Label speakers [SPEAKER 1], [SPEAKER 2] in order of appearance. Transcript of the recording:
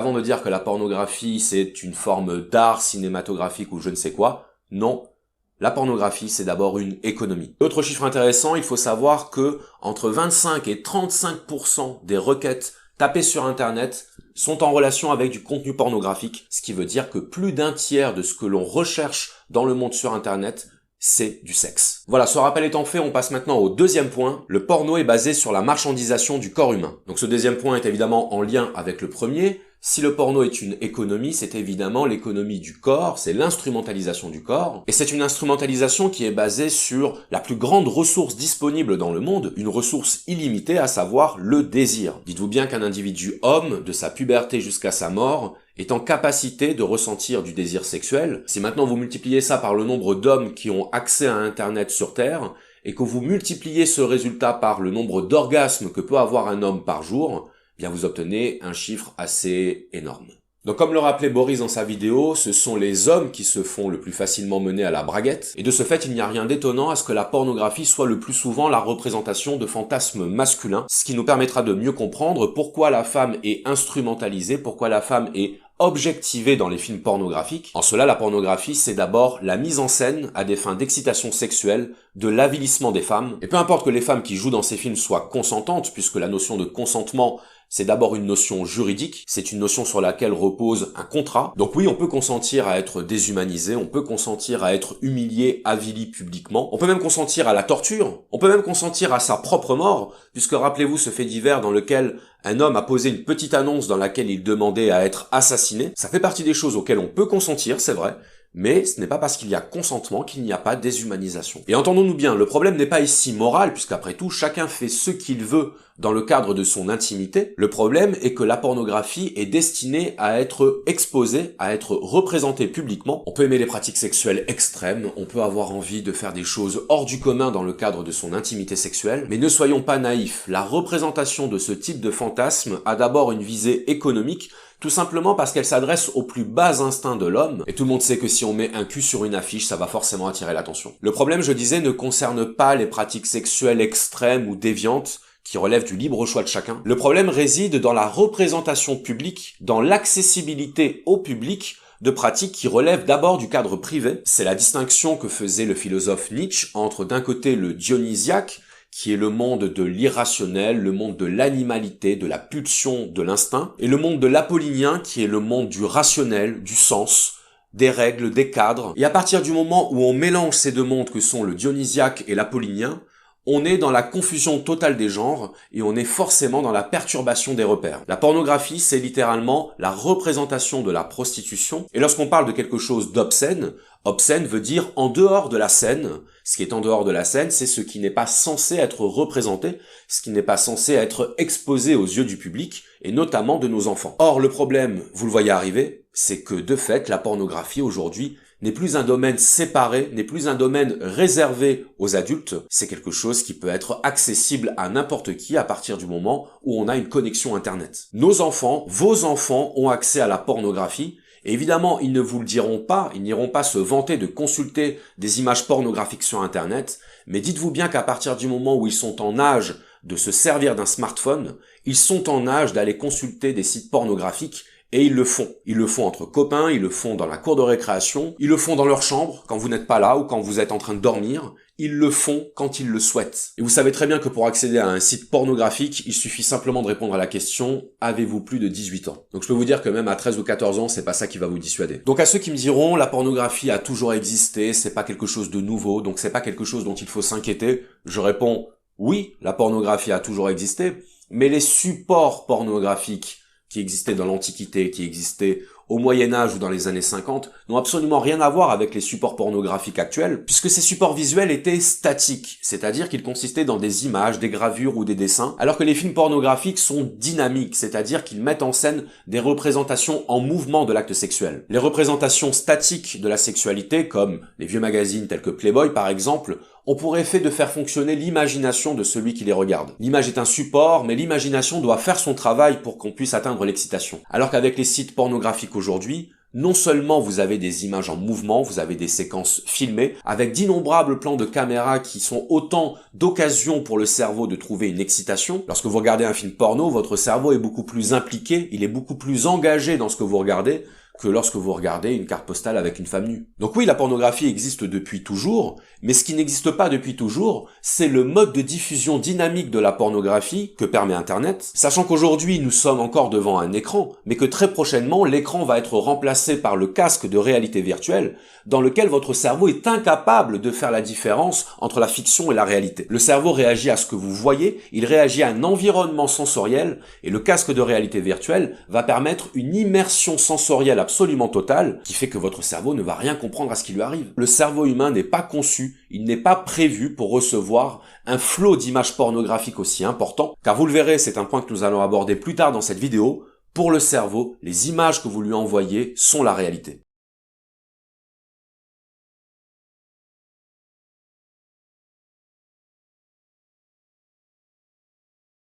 [SPEAKER 1] Avant de dire que la pornographie c'est une forme d'art cinématographique ou je ne sais quoi, non. La pornographie, c'est d'abord une économie. Autre chiffre intéressant, il faut savoir que entre 25 et 35% des requêtes tapées sur Internet sont en relation avec du contenu pornographique, ce qui veut dire que plus d'un tiers de ce que l'on recherche dans le monde sur Internet, c'est du sexe. Voilà, ce rappel étant fait, on passe maintenant au deuxième point. Le porno est basé sur la marchandisation du corps humain. Donc ce deuxième point est évidemment en lien avec le premier. Si le porno est une économie, c'est évidemment l'économie du corps, c'est l'instrumentalisation du corps. Et c'est une instrumentalisation qui est basée sur la plus grande ressource disponible dans le monde, une ressource illimitée, à savoir le désir. Dites-vous bien qu'un individu homme, de sa puberté jusqu'à sa mort, est en capacité de ressentir du désir sexuel. Si maintenant vous multipliez ça par le nombre d'hommes qui ont accès à Internet sur Terre, et que vous multipliez ce résultat par le nombre d'orgasmes que peut avoir un homme par jour, bien vous obtenez un chiffre assez énorme. Donc comme le rappelait Boris dans sa vidéo, ce sont les hommes qui se font le plus facilement mener à la braguette, et de ce fait il n'y a rien d'étonnant à ce que la pornographie soit le plus souvent la représentation de fantasmes masculins, ce qui nous permettra de mieux comprendre pourquoi la femme est instrumentalisée, pourquoi la femme est objectivée dans les films pornographiques. En cela, la pornographie, c'est d'abord la mise en scène à des fins d'excitation sexuelle, de l'avilissement des femmes, et peu importe que les femmes qui jouent dans ces films soient consentantes, puisque la notion de consentement c'est d'abord une notion juridique, c'est une notion sur laquelle repose un contrat. Donc oui, on peut consentir à être déshumanisé, on peut consentir à être humilié, avili publiquement, on peut même consentir à la torture, on peut même consentir à sa propre mort, puisque rappelez-vous ce fait divers dans lequel un homme a posé une petite annonce dans laquelle il demandait à être assassiné. Ça fait partie des choses auxquelles on peut consentir, c'est vrai, mais ce n'est pas parce qu'il y a consentement qu'il n'y a pas déshumanisation. Et entendons-nous bien, le problème n'est pas ici moral, puisqu'après tout, chacun fait ce qu'il veut dans le cadre de son intimité. Le problème est que la pornographie est destinée à être exposée, à être représentée publiquement. On peut aimer les pratiques sexuelles extrêmes, on peut avoir envie de faire des choses hors du commun dans le cadre de son intimité sexuelle, mais ne soyons pas naïfs, la représentation de ce type de fantasme a d'abord une visée économique, tout simplement parce qu'elle s'adresse aux plus bas instincts de l'homme, et tout le monde sait que si on met un cul sur une affiche, ça va forcément attirer l'attention. Le problème, je disais, ne concerne pas les pratiques sexuelles extrêmes ou déviantes, qui relèvent du libre choix de chacun. Le problème réside dans la représentation publique, dans l'accessibilité au public de pratiques qui relèvent d'abord du cadre privé. C'est la distinction que faisait le philosophe Nietzsche entre d'un côté le dionysiaque, qui est le monde de l'irrationnel, le monde de l'animalité, de la pulsion, de l'instinct, et le monde de l'apollinien, qui est le monde du rationnel, du sens, des règles, des cadres. Et à partir du moment où on mélange ces deux mondes que sont le dionysiaque et l'apollinien, on est dans la confusion totale des genres et on est forcément dans la perturbation des repères. La pornographie, c'est littéralement la représentation de la prostitution. Et lorsqu'on parle de quelque chose d'obscène, obscène veut dire en dehors de la scène. Ce qui est en dehors de la scène, c'est ce qui n'est pas censé être représenté, ce qui n'est pas censé être exposé aux yeux du public, et notamment de nos enfants. Or, le problème, vous le voyez arriver, c'est que de fait, la pornographie aujourd'hui n'est plus un domaine séparé, n'est plus un domaine réservé aux adultes, c'est quelque chose qui peut être accessible à n'importe qui à partir du moment où on a une connexion Internet. Nos enfants, vos enfants ont accès à la pornographie, et évidemment, ils ne vous le diront pas, ils n'iront pas se vanter de consulter des images pornographiques sur Internet, mais dites-vous bien qu'à partir du moment où ils sont en âge de se servir d'un smartphone, ils sont en âge d'aller consulter des sites pornographiques. Et ils le font. Ils le font entre copains, ils le font dans la cour de récréation, ils le font dans leur chambre, quand vous n'êtes pas là ou quand vous êtes en train de dormir. Ils le font quand ils le souhaitent. Et vous savez très bien que pour accéder à un site pornographique, il suffit simplement de répondre à la question « Avez-vous plus de 18 ans ?» Donc je peux vous dire que même à 13 ou 14 ans, c'est pas ça qui va vous dissuader. Donc à ceux qui me diront « La pornographie a toujours existé, c'est pas quelque chose de nouveau, donc c'est pas quelque chose dont il faut s'inquiéter », je réponds « Oui, la pornographie a toujours existé, mais les supports pornographiques qui existaient dans l'Antiquité, qui existaient au Moyen-Âge ou dans les années 50, n'ont absolument rien à voir avec les supports pornographiques actuels, puisque ces supports visuels étaient statiques, c'est-à-dire qu'ils consistaient dans des images, des gravures ou des dessins, alors que les films pornographiques sont dynamiques, c'est-à-dire qu'ils mettent en scène des représentations en mouvement de l'acte sexuel. Les représentations statiques de la sexualité, comme les vieux magazines tels que Playboy par exemple, ont pour effet de faire fonctionner l'imagination de celui qui les regarde. L'image est un support, mais l'imagination doit faire son travail pour qu'on puisse atteindre l'excitation. Alors qu'avec les sites pornographiques aujourd'hui, Non seulement vous avez des images en mouvement, vous avez des séquences filmées, avec d'innombrables plans de caméra qui sont autant d'occasions pour le cerveau de trouver une excitation. Lorsque vous regardez un film porno, votre cerveau est beaucoup plus impliqué, il est beaucoup plus engagé dans ce que vous regardez, que lorsque vous regardez une carte postale avec une femme nue. Donc oui, la pornographie existe depuis toujours, mais ce qui n'existe pas depuis toujours, c'est le mode de diffusion dynamique de la pornographie que permet Internet, sachant qu'aujourd'hui nous sommes encore devant un écran, mais que très prochainement l'écran va être remplacé par le casque de réalité virtuelle, dans lequel votre cerveau est incapable de faire la différence entre la fiction et la réalité. Le cerveau réagit à ce que vous voyez, il réagit à un environnement sensoriel, et le casque de réalité virtuelle va permettre une immersion sensorielle absolument totale, qui fait que votre cerveau ne va rien comprendre à ce qui lui arrive. Le cerveau humain n'est pas conçu, il n'est pas prévu pour recevoir un flot d'images pornographiques aussi important, car vous le verrez, c'est un point que nous allons aborder plus tard dans cette vidéo, pour le cerveau, les images que vous lui envoyez sont la réalité.